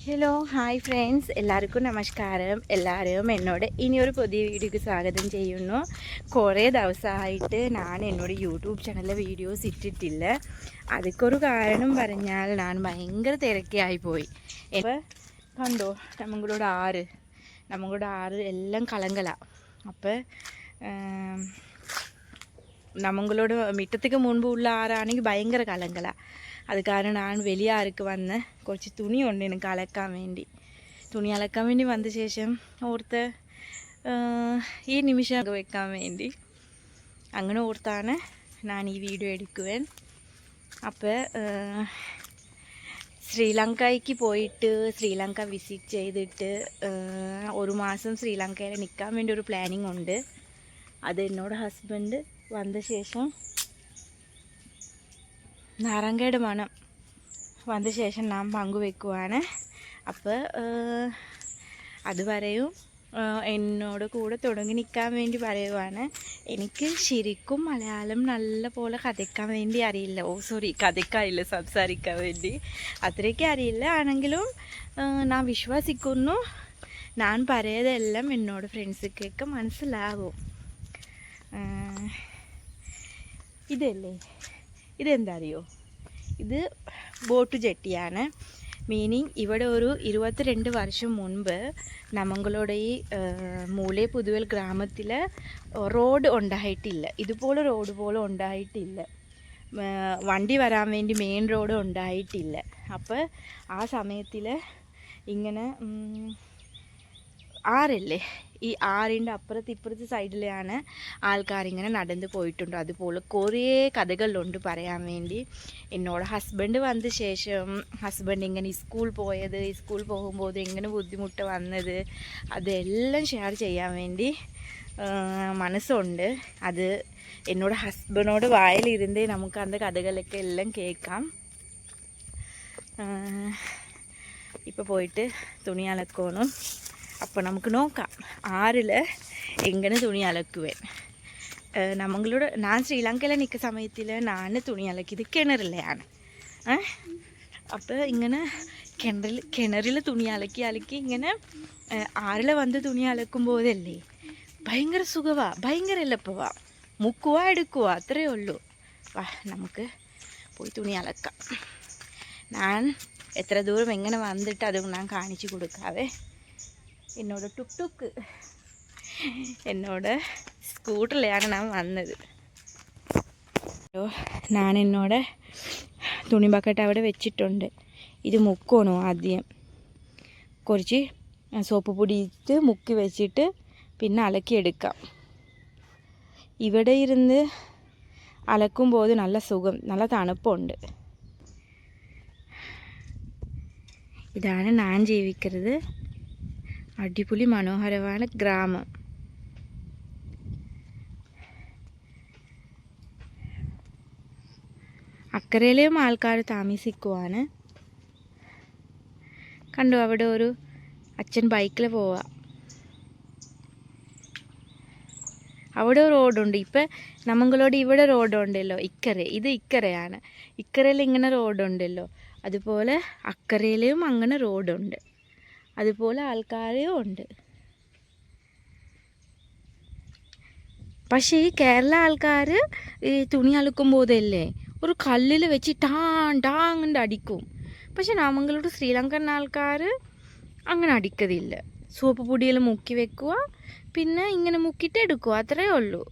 Hello hi friends, എല്ലാവർക്കും നമസ്കാരം. എല്ലാവരും എന്നോട് ഇനിയൊരു പുതിയ വീഡിയോക്ക് സ്വാഗതം ചെയ്യുന്നു. കുറേ ദിവസമായിട്ട് ഞാൻ എന്നോട് യൂട്യൂബ് ചാനലിലെ വീഡിയോസ് ഇട്ടിട്ടില്ല. അതൊക്കൊരു കാരണം പറഞ്ഞാൽ ഞാൻ ഭയങ്കര തിരക്കിയായിപ്പോയി. ഇപ്പോൾ കണ്ടോ, നമ്മളുടെ ആറ് എല്ലാം കലങ്കല. അപ്പോൾ നമ്മളോട് മിറ്റത്തേക്ക് മുൻപുള്ള ആറാണെങ്കിൽ ഭയങ്കര കലങ്കല. അത് കാരണം ഞാൻ വലിയ ആർക്ക് വന്ന് കുറച്ച് തുണി ഉണ്ട് എനിക്ക് അലക്കാൻ വേണ്ടി വന്ന ശേഷം ഓർത്ത് ഈ നിമിഷം വെക്കാൻ വേണ്ടി അങ്ങനെ ഓർത്താണ് ഞാൻ ഈ വീഡിയോ എടുക്കുവാൻ. അപ്പോൾ ശ്രീലങ്കയ്ക്ക് പോയിട്ട് ശ്രീലങ്ക വിസിറ്റ് ചെയ്തിട്ട് ഒരു മാസം ശ്രീലങ്കയിൽ നിൽക്കാൻ വേണ്ടി ഒരു പ്ലാനിങ് ഉണ്ട്. അത് എന്നോട് ഹസ്ബൻഡ് വന്ന ശേഷം നാരങ്ങയുടെ മണം വന്ന ശേഷം ഞാൻ പങ്കുവെക്കുവാണ്. അപ്പോൾ അതുവരെയും എന്നോട് കൂടെ തുടങ്ങി നിൽക്കാൻ വേണ്ടി പറയുവാണ്. എനിക്ക് ശരിക്കും മലയാളം നല്ല പോലെ കഥയ്ക്കാൻ വേണ്ടി അറിയില്ല. കഥയ്ക്കാറില്ല, സംസാരിക്കാൻ വേണ്ടി അത്രയ്ക്ക് അറിയില്ല. ആണെങ്കിലും ഞാൻ വിശ്വസിക്കുന്നു ഞാൻ പറയതെല്ലാം എന്നോട് ഫ്രണ്ട്സൊക്കെ മനസ്സിലാകും. ഇതെന്താ അറിയോ, ഇത് ബോട്ട് ജെട്ടിയാണ്. മീനിങ് ഇവിടെ ഒരു 22 വർഷം മുൻപ് നമ്മളോട് ഈ മൂലേ പുതുവൽ ഗ്രാമത്തിൽ റോഡ് ഉണ്ടായിട്ടില്ല. ഇതുപോലെ റോഡ് പോലെ ഉണ്ടായിട്ടില്ല. വണ്ടി വരാൻ വേണ്ടി മെയിൻ റോഡ് ഉണ്ടായിട്ടില്ല. അപ്പോൾ ആ സമയത്തിൽ ഇങ്ങനെ ആറല്ലേ, ഈ ആറിൻ്റെ അപ്പുറത്ത് സൈഡിലാണ് ആൾക്കാരിങ്ങനെ നടന്നു പോയിട്ടുണ്ട്. അതുപോലെ കുറേ കഥകളുണ്ട് പറയാൻ വേണ്ടി. എന്നോട് ഹസ്ബൻഡ് വന്ന ശേഷം ഹസ്ബൻഡ് ഇങ്ങനെ സ്കൂൾ പോകുമ്പോൾ എങ്ങനെ ബുദ്ധിമുട്ട് വന്നത് അതെല്ലാം ഷെയർ ചെയ്യാൻ വേണ്ടി മനസ്സുണ്ട്. അത് എന്നോട് ഹസ്ബൻഡിനോട് വായിലിരുന്നേ നമുക്ക് അന്ത കഥകളൊക്കെ എല്ലാം കേൾക്കാം. ഇപ്പോൾ പോയിട്ട് തുണി അലക്കണം. അപ്പോൾ നമുക്ക് നോക്കാം ആറിൽ എങ്ങനെ തുണി അലക്കുവേൻ. ഞാൻ ശ്രീലങ്കയിൽ നിൽക്കുന്ന സമയത്തിൽ ഞാൻ തുണി അലക്കിയത് കിണറിലെയാണ്. അപ്പോൾ ഇങ്ങനെ കിണറിൽ തുണി അലക്കി ഇങ്ങനെ ആറിൽ വന്ന് തുണി അലക്കുമ്പോഴല്ലേ ഭയങ്കര സുഖമാണ്, ഭയങ്കര എളുപ്പമാണ്. മുക്കുക എടുക്കുക അത്രയേ ഉള്ളൂ. നമുക്ക് പോയി തുണി അലക്കാം. ഞാൻ എത്ര ദൂരം എങ്ങനെ വന്നിട്ട് അത് ഞാൻ കാണിച്ചു കൊടുക്കാവേ. എന്നോട് സ്കൂട്ടറിലാണ് ഞാൻ വന്നത്. ഞാൻ തുണി ബക്കറ്റ് അവിടെ വെച്ചിട്ടുണ്ട്. ഇത് മുക്കണോ ആദ്യം കുറച്ച് സോപ്പ് പൊടി ഇട്ട് മുക്കി വെച്ചിട്ട് പിന്നെ അലക്കിയെടുക്കാം. ഇവിടെ ഇരുന്ന് അലക്കുമ്പോൾ നല്ല സുഖം, നല്ല തണുപ്പുണ്ട്. ഇതാണ് ഞാൻ ജീവിക്കുന്നത്. അടിപൊളി മനോഹരമാണ് ഗ്രാമം. അക്കരയിലെയും ആൾക്കാർ താമസിക്കുവാണ്. കണ്ടു, അവിടെ ഒരു അച്ഛൻ ബൈക്കിൽ പോവാ. അവിടെ റോഡുണ്ട്. ഇപ്പം നമ്മളോട് ഇവിടെ റോഡുണ്ടല്ലോ, ഇത് ഇക്കരയാണ്. ഇക്കരയിൽ ഇങ്ങനെ റോഡുണ്ടല്ലോ, അതുപോലെ അക്കരയിലെയും അങ്ങനെ റോഡുണ്ട്. അതുപോലെ ആൾക്കാരും ഉണ്ട്. പക്ഷേ ഈ കേരള ആൾക്കാർ ഈ തുണി അലക്കുമ്പോഴല്ലേ ഒരു കല്ലിൽ വെച്ച് ടാങ്ങണ്ട് അടിക്കും. പക്ഷെ നമ്മളോട് ശ്രീലങ്കൻ ആൾക്കാർ അങ്ങനെ അടിക്കതില്ല. സോപ്പ് പൊടിയിൽ മുക്കി വെക്കുക, പിന്നെ ഇങ്ങനെ മുക്കിയിട്ട് എടുക്കുക, അത്രയേ ഉള്ളൂ.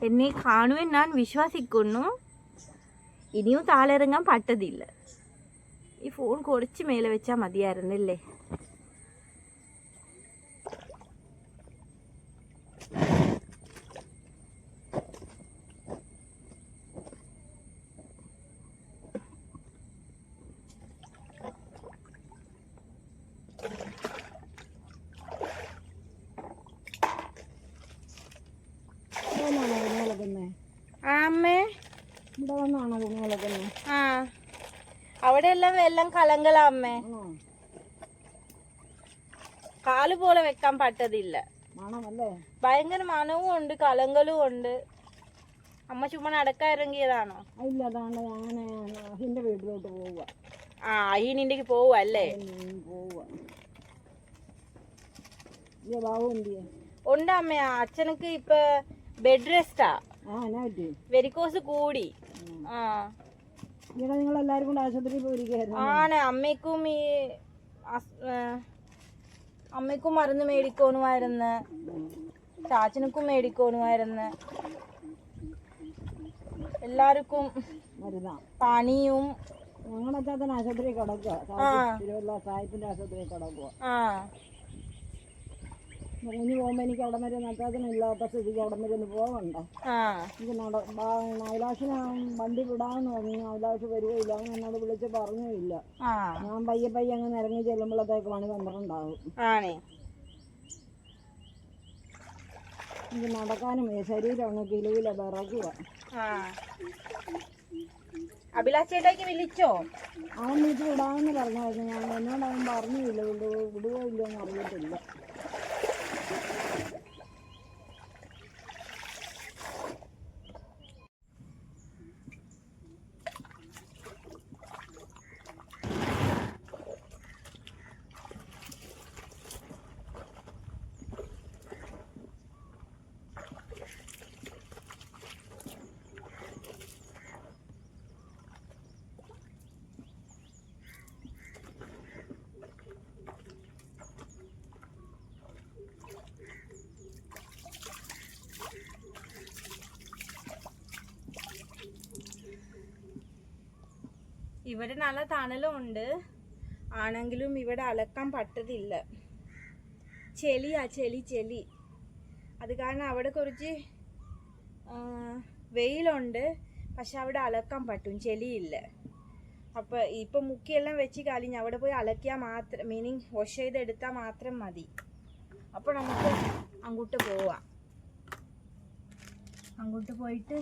എന്നെ കാണുവാൻ ഞാൻ വിശ്വസിക്കുന്നു. ഇനിയും താളിറങ്ങാൻ പറ്റതില്ല. ഈ ഫോൺ കുറച്ച് മേലെ വെച്ചാൽ മതിയായിരുന്നില്ലേ. അമ്മേ അവിടെ എല്ലാം കലങ്കല അമ്മേ. കാല് പോലെ വെക്കാൻ പറ്റതില്ല. ഭയങ്കര മണവും ഉണ്ട്, കലങ്കലും ഉണ്ട്. അമ്മ ചുമ്മാ നടക്കാൻ ഇറങ്ങിയതാണോ? ഇല്ല, അതാണ് ഞാൻ അഹിന്റെ വീട്ടിലോട്ട് പോവുക. ആ, അഹീനിന്റെ പോവുക അല്ലേ? പോവുക. ബാബു എന്തിയെ? ഉണ്ട് അമ്മ, അച്ഛനക്ക് ഇപ്പൊ ബെഡ് റെസ്റ്റാ. വെരിക്കോസ് കൂടി. ആ, നിങ്ങൾ എല്ലാരും കൂടെ ആശുപത്രിയിൽ പോയിരിക്കുകയായിരുന്നു. ആണ്. അമ്മയ്ക്കും മരുന്ന് മേടിക്കോണുമായിരുന്നു, ചാച്ചനക്കും മേടിക്കോണുമായിരുന്നു. എല്ലാവർക്കും പനിയും. ഞങ്ങളുടെ അച്ചാത്തൻ ആശുപത്രി കിടക്കുക, തിരുവല്ല സാഹിബിന്റെ ആശുപത്രി കിടക്കുക. കുഞ്ഞു പോകുമ്പോ എനിക്ക് അവിടെ വരെ നട്ടാത്തിനില്ലാത്ത സ്ഥിതിക്ക് അവിടെ വരെ ഒന്ന് പോകണ്ട. എനിക്ക് അഭിലാഷിന് വണ്ടി വിടാന്ന് പറഞ്ഞു. അഭിലാഷ് വരികയില്ല, അവൻ എന്നോട് വിളിച്ച് പറഞ്ഞില്ല. ഞാൻ പയ്യെ അങ്ങനെ ഇറങ്ങി ചെല്ലുമ്പോഴത്തേക്ക് മണി 12 എനിക്ക് നടക്കാനും ശരീരം അങ്ങ് കിലുവില വിറക്കുക. അഭിലാഷേട്ടേക്ക് വിളിച്ചോ? അവൻ വിളിച്ച് വിടാമെന്ന് പറഞ്ഞായിരുന്നു. ഞാൻ എന്നോട് അവൻ പറഞ്ഞില്ല, വിടുകയോ ഇല്ലയെന്ന് അറിയത്തില്ല. ഇവിടെ നല്ല തണലും ഉണ്ട്, ആണെങ്കിലും ഇവിടെ അലക്കാൻ പറ്റത്തില്ല. ചെളിയാ, ചെളി. അത് കാരണം അവിടെ കുറച്ച് വെയിലുണ്ട്, പക്ഷെ അവിടെ അലക്കാൻ പറ്റും, ചെളിയില്ല. അപ്പം ഇപ്പം മുക്കിയെല്ലാം വെച്ച് കളിഞ്ഞ് അവിടെ പോയി അലക്കിയാൽ മാത്രം, മീനിങ് വാഷ് ചെയ്തെടുത്താൽ മാത്രം മതി. അപ്പോൾ നമുക്ക് അങ്ങോട്ട് പോവാം. അങ്ങോട്ട് പോയിട്ട്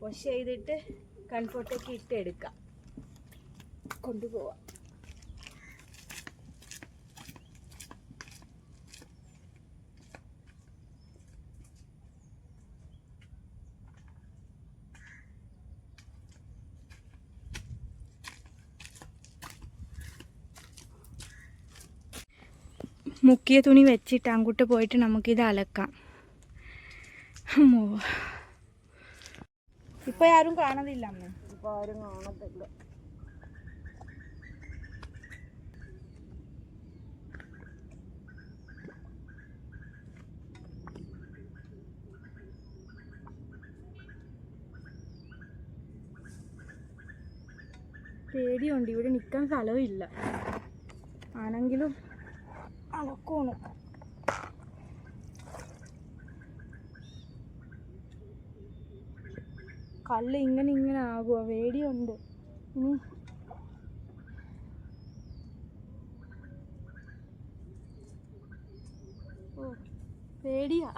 വാഷ് ചെയ്തിട്ട് കംഫർട്ടൊക്കെ ഇട്ടെടുക്കാം, കൊണ്ടുപോവാം. മുക്കിയ തുണി വെച്ചിട്ട് അങ്ങോട്ട് പോയിട്ട് നമുക്കിത് അലക്കാം. ഇപ്പൊ ആരും കാണുന്നില്ല അമ്മ, ഇപ്പൊ ആരും കാണത്തില്ല. പേടിയുണ്ട്, ഇവിടെ നിൽക്കാൻ സ്ഥലവും ഇല്ല, ആണെങ്കിലും അലക്കോണം. കല്ല് ഇങ്ങനെ ആകുക, പേടിയുണ്ട്. ഇനി പേടിയാ.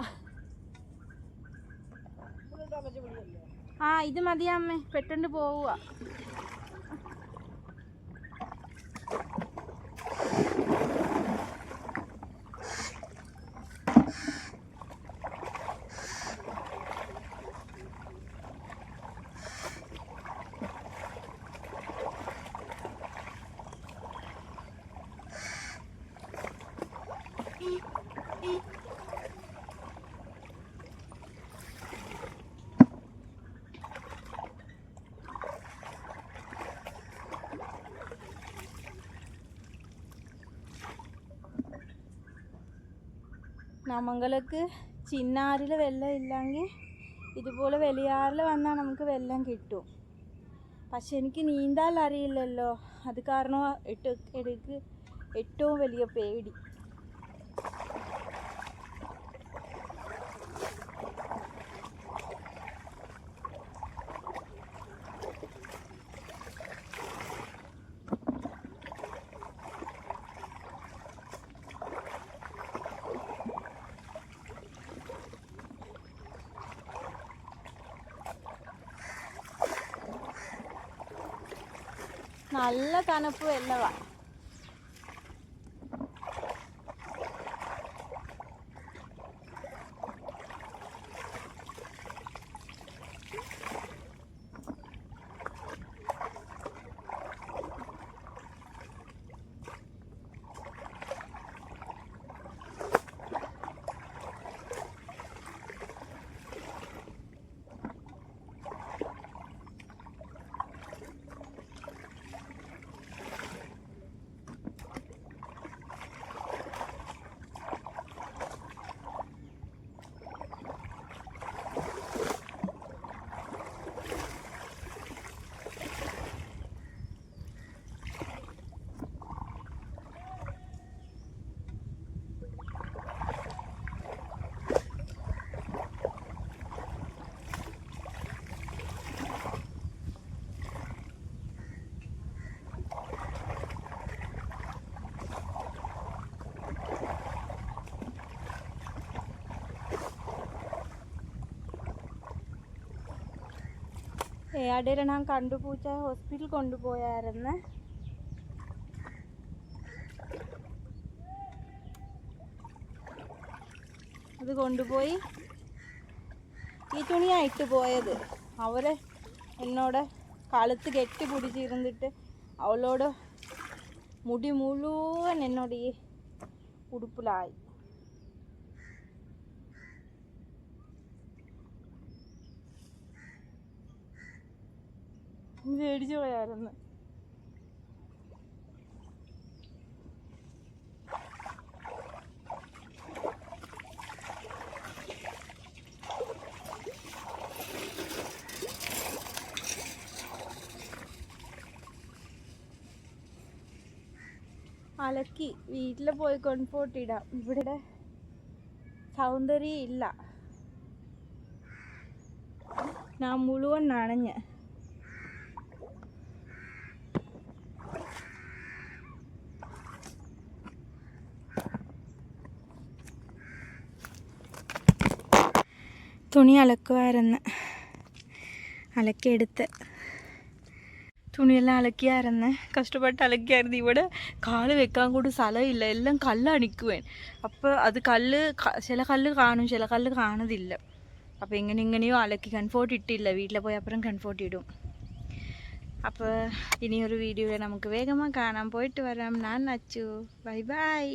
ഇത് മതിയമ്മേ, പെട്ടെന്ന് പോവുക. നമ്മൾക്ക് ചിന്നാറിൽ വെള്ളം ഇല്ലെങ്കിൽ ഇതുപോലെ വെളിയാറിൽ വന്നാൽ നമുക്ക് വെള്ളം കിട്ടും. പക്ഷെ എനിക്ക് നീന്താൻ അറിയില്ലല്ലോ, അത് കാരണം എനിക്ക് ഏറ്റവും വലിയ പേടി. നല്ല തണുപ്പ് വെള്ളവാ. ഏടയിൽ ഞാൻ കണ്ടു പൂച്ച ഹോസ്പിറ്റലിൽ കൊണ്ടുപോയായിരുന്നു. അത് കൊണ്ടുപോയി ഈ തുണിയായിട്ട് പോയത്. അവരെ എന്നോട് കഴുത്ത് കെട്ടി പിടിച്ചിരുന്നിട്ട് അവളോട് മുടി മുഴുവൻ എന്നോട് ഈ ഉടുപ്പിലായി. മേടിച്ചു പോയായിരുന്നു. അലക്കി വീട്ടിൽ പോയി കംഫോർട്ട് ഇടാം. ഇവിടെ സൗന്ദര്യം ഇല്ല. ഞാൻ മുഴുവൻ നനഞ്ഞ്. തുണി അലക്കുമായിരുന്നു. അലക്കിയെടുത്ത് തുണിയെല്ലാം അലക്കിയായിരുന്നു. കഷ്ടപ്പെട്ട് അലക്കിയായിരുന്നു. ഇവിടെ കാല് വെക്കാൻ കൂടി സ്ഥലമില്ല. എല്ലാം കല്ലണിക്കുവേൻ. അപ്പോൾ അത് ചില കല്ല് കാണും, ചില കല്ല് കാണുന്നില്ല. അപ്പോൾ ഇങ്ങനെയോ അലക്കി കംഫോർട്ട് ഇട്ടില്ല. വീട്ടിൽ പോയി അപ്പുറം കംഫോർട്ട് ഇടും. അപ്പോൾ ഇനിയൊരു വീഡിയോ നമുക്ക് വേഗமாக കാണാം. പോയിട്ട് വരാം. ഞാൻ അച്ചു. Bye bye.